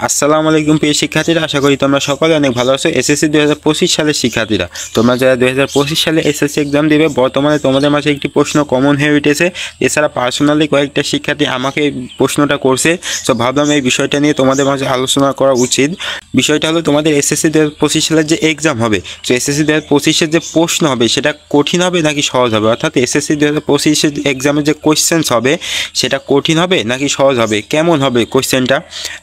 আসসালামু আলাইকুম প্রিয় শিক্ষার্থীরা, আশা করি তোমরা সকলে অনেক ভালো আছো। এসএসসি 2025 সালের শিক্ষার্থীরা, তোমরা যারা 2025 সালে এসএসসি এক্সাম দেবে, বর্তমানে তোমাদের মাঝে একটি প্রশ্ন কমন হয়ে উঠেছে। এছাড়া পার্সোনালি কয়েকটা শিক্ষার্থী আমাকে প্রশ্নটা করছে, তো ভাবলাম এই বিষয়টা নিয়ে তোমাদের মাঝে আলোচনা করা উচিত। বিষয়টা হলো, তোমাদের এসএসসি 2025 সালের যে এক্সাম হবে, তো এসএসসি 2025-এর যে প্রশ্ন হবে সেটা কঠিন হবে নাকি সহজ হবে, অর্থাৎ এসএসসি 2025-এর এক্সামের যে কোয়েশ্চেন্স হবে সেটা কঠিন হবে নাকি সহজ হবে, কেমন হবে কোয়েশ্চেনটা।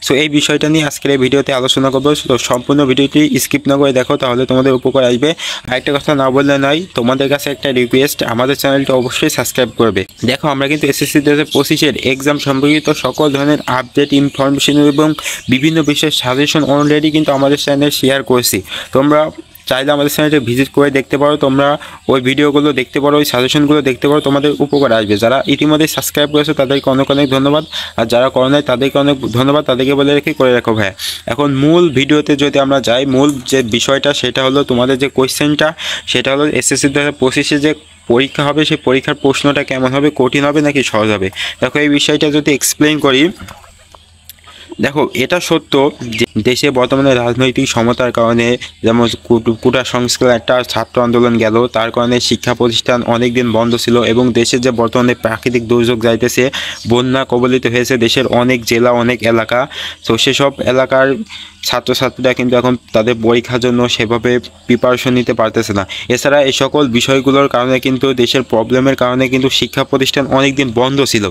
সো এই বিষয়টা নিয়ে আজকের এই ভিডিওতে আলোচনা করবো। তো সম্পূর্ণ ভিডিওটি স্কিপ না করে দেখো, তাহলে তোমাদের উপকার আসবে। আরেকটা কথা না বললে নয়, তোমাদের কাছে একটা রিকোয়েস্ট, আমাদের চ্যানেলটা অবশ্যই সাবস্ক্রাইব করবে। দেখো, আমরা কিন্তু এসএসসি 2025-এর এক্সাম সম্পর্কিত সকল ধরনের আপডেট ইনফরমেশন এবং বিভিন্ন বিষয়ের সাজেশন অলরেডি কিন্তু আমাদের চ্যানেলে শেয়ার করেছি। তোমরা চাইলে আমাদের চ্যানেলটা ভিজিট করে দেখতে পারো, তোমরা ওই ভিডিওগুলো দেখতে পারো, ওই সাজেশনগুলো দেখতে পারো, তোমাদের উপকার আসবে। যারা ইতিমধ্যে সাবস্ক্রাইব করেছো তাদেরকে অনেক অনেক ধন্যবাদ, আর যারা করো নাই তাদেরকে অনেক ধন্যবাদ, তাদেরকে বলে করে রাখো ভাই। এখন মূল ভিডিওতে যদি আমরা যাই, মূল যে বিষয়টা সেটা হলো, তোমাদের যে কোয়েশ্চেনটা সেটা হলো এসএসসি 2025-এ যে পরীক্ষা হবে সেই পরীক্ষার প্রশ্নটা কেমন হবে, কঠিন হবে নাকি সহজ হবে। দেখো, এই বিষয়টা যদি এক্সপ্লেইন করি, দেখো এটা সত্য যে দেশে বর্তমানে রাজনৈতিক সমতার কারণে, যেমন কোটা সংস্কার একটা ছাত্র আন্দোলন গেল, তার কারণে শিক্ষা প্রতিষ্ঠান অনেক দিন বন্ধ ছিল, এবং দেশের যে বর্তমানে প্রাকৃতিক দুর্যোগ যাইতেছে, বন্যা কবলিত হয়েছে দেশের অনেক জেলা, অনেক এলাকা। তো সেসব এলাকার ছাত্রছাত্রীরা কিন্তু এখন তাদের পরীক্ষার জন্য সেভাবে প্রিপারেশন নিতে পারতেছে না। এছাড়া এই সকল বিষয়গুলোর কারণে কিন্তু, দেশের প্রবলেমের কারণে কিন্তু শিক্ষা প্রতিষ্ঠান অনেক দিন বন্ধ ছিল।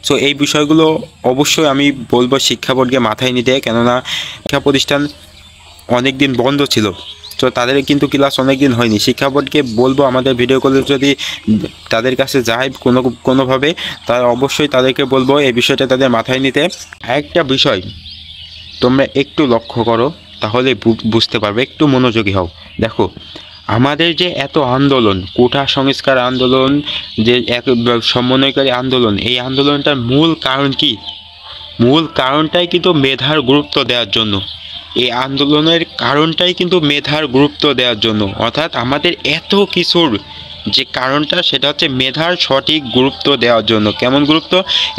সো এই বিষয়গুলো অবশ্যই আমি বলবো শিক্ষা বোর্ডকে মাথায় নিতে, কেননা শিক্ষা প্রতিষ্ঠান অনেক দিন বন্ধ ছিল, তো তাদের কিন্তু ক্লাস অনেক দিন হয়নি। শিক্ষা বোর্ডকে বলবো, আমাদের ভিডিও কলে যদি তাদের কাছে যায় কোনোভাবে, তারা অবশ্যই তাদেরকে বলবো এই বিষয়টা তাদের মাথায় নিতে। একটা বিষয় তোমরা একটু লক্ষ্য করো, তাহলে বুঝতে পারবে, একটু মনোযোগী হও। দেখো, আমাদের যে এত আন্দোলন, কোটা সংস্কার আন্দোলন, যে এক সমন্বয়কারী আন্দোলন, এই আন্দোলনটার মূল কারণ কি? মূল কারণটাই কিন্তু মেধার গুরুত্ব দেওয়ার জন্য। এই আন্দোলনের কারণটাই কিন্তু মেধার গুরুত্ব দেওয়ার জন্য, অর্থাৎ আমাদের এত কিছুর যে কারণটা সেটা হচ্ছে মেধার সঠিক গুরুত্ব দেওয়ার জন্য। কেমন গুরুত্ব?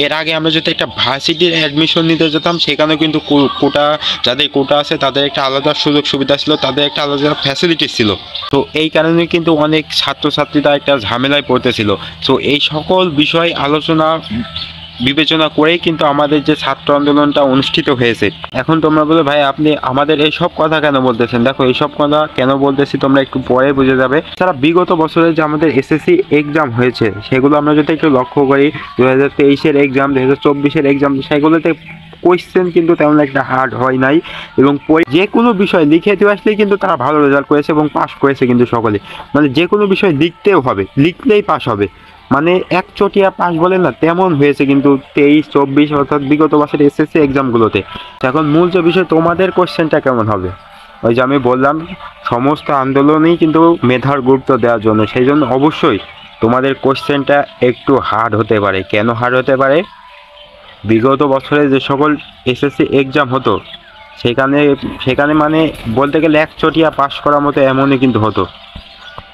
এর আগে আমরা যদি একটা ভার্সিটির অ্যাডমিশন নিতে যেতাম, সেখানেও কিন্তু কোটা, যাদের কোটা আছে তাদের একটা আলাদা সুযোগ সুবিধা ছিল, তাদের একটা আলাদা ফ্যাসিলিটি ছিল। তো এই কারণে কিন্তু অনেক ছাত্রছাত্রীরা একটা ঝামেলায় পড়তেছিল। তো এই সকল বিষয় আলোচনা বিবেচনা করেই কিন্তু আমাদের যে ছাত্র আন্দোলনটা অনুষ্ঠিত হয়েছে। এখন তোমরা বলো, ভাই আপনি আমাদের এই সব কথা কেন বলতেছেন? দেখো, এই সব কথা কেন বলতেছি তোমরা একটু পরে বুঝে যাবে। তারা বিগত বছরে যে আমাদের এসএসসি এক্সাম হয়েছে, সেগুলো আমরা যদি একটু লক্ষ্য করি, 2023-এর এক্সাম, 2024-এর এক্সাম, সেগুলোতে কোয়েশ্চেন কিন্তু তেমন একটা হার্ড হয় নাই, এবং যে কোনো বিষয় লিখে দিয়ে আসলেই কিন্তু তারা ভালো রেজাল্ট করেছে এবং পাস করেছে কিন্তু সকলে। মানে যে কোনো বিষয় লিখতেও হবে, লিখলেই পাস হবে, মানে একচটিয়া পাস বলে না, তেমন হয়েছে কিন্তু 23-24 অর্থাৎ বিগত বছর এসএসসি এক্সামগুলোতে। এখন মূল যে বিষয়, তোমাদের কোশ্চেনটা কেমন হবে? ওই যে আমি বললাম, সমস্ত আন্দোলনেই কিন্তু মেধার গুরুত্ব দেওয়ার জন্য, সেই জন্য অবশ্যই তোমাদের কোশ্চেনটা একটু হার্ড হতে পারে। কেন হার্ড হতে পারে? বিগত বছরে যে সকল এসএসসি এক্সাম হতো, সেখানে মানে বলতে গেলে একচটিয়া পাস করার মতো এমনই কিন্তু হতো।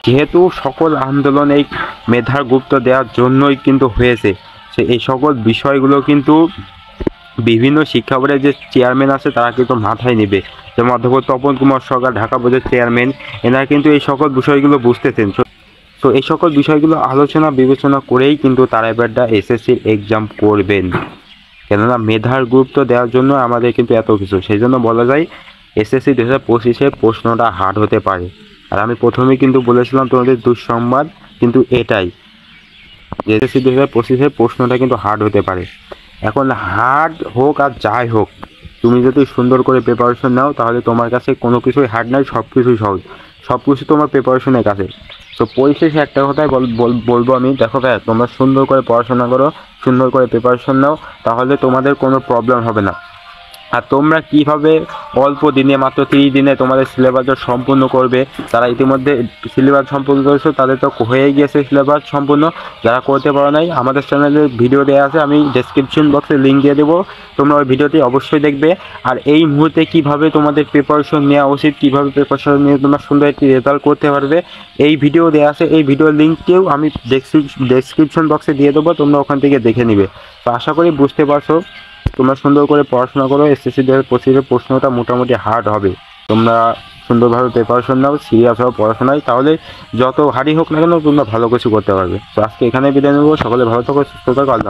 যেহেতু সকল আন্দোলন এই মেধার গুরুত্ব দেওয়ার জন্যই কিন্তু হয়েছে, সে এই সকল বিষয়গুলো কিন্তু বিভিন্ন শিক্ষা বোর্ডের যে চেয়ারম্যান আছে তারা কিন্তু মাথায় নেবে। যেমন অধ্যাপক তপন কুমার সরকার, ঢাকা বোর্ডের চেয়ারম্যান, এনারা কিন্তু এই সকল বিষয়গুলো বুঝতেছেন। তো এই সকল বিষয়গুলো আলোচনা বিবেচনা করেই কিন্তু তারা এবারটা এসএসসির এক্সাম করবেন, কেননা মেধার গুরুত্ব দেওয়ার জন্য আমাদের কিন্তু এত কিছু। সেই জন্য বলা যায় এসএসসি 2025-এ প্রশ্নটা হার্ড হতে পারে। আর আমি প্রথমেই কিন্তু বলেছিলাম তোমাদের দুঃসংবাদ কিন্তু এটাই, যে এসএসসি 2025-এর প্রশ্নটা কিন্তু হার্ড হতে পারে। এখন হার্ড হোক আর যাই হোক, তুমি যদি সুন্দর করে প্রিপারেশন নাও, তাহলে তোমার কাছে কোনো কিছুই হার্ড নাই, সব কিছুই সহজ, সব কিছু তোমার প্রিপারেশনের কাছে। তো পরিশেষে একটা কথাই বলবো আমি, দেখো ভাই, তোমরা সুন্দর করে পড়াশোনা করো, সুন্দর করে প্রিপারেশন নাও, তাহলে তোমাদের কোনো প্রবলেম হবে না। আর তোমরা কিভাবে অল্প দিনে, মাত্র 30 দিনে তোমাদের সিলেবাসটা সম্পূর্ণ করবে, তারা ইতিমধ্যে সিলেবাস সম্পূর্ণ করেছো, তাদের তো হয়ে গিয়েছে সিলেবাস সম্পূর্ণ। যারা করতে পারো নাই, আমাদের চ্যানেলে ভিডিও দেওয়া আছে, আমি ডেসক্রিপশন বক্সে লিঙ্ক দিয়ে দেবো, তোমরা ওই ভিডিওটি অবশ্যই দেখবে। আর এই মুহূর্তে কিভাবে তোমাদের প্রিপারেশন নেওয়া উচিত, কিভাবে প্রিপারেশন নিয়ে তোমরা সুন্দর একটি রেজাল্ট করতে পারবে, এই ভিডিও দেওয়া আছে, এই ভিডিওর লিঙ্কটিও আমি ডেসক্রিপশন বক্সে দিয়ে দেবো, তোমরা ওখান থেকে দেখে নিবে। তো আশা করি বুঝতে পারছো। তোমরা সুন্দর করে পড়াশোনা করো। এসএসসি 2025 প্রশ্নটা মোটামুটি হার্ড হবে। তোমরা সুন্দরভাবে প্রিপারেশন নাও, সিরিয়াস হও পড়াশোনায়, তাহলে যত হার্ডই হোক না কেন তোমরা ভালো কিছু করতে পারবে। তো আজকে এখানে বিদায় নেবো। সকলে ভালো থাকো, সুস্থ থাকো, আল্লাহ হাফেজ।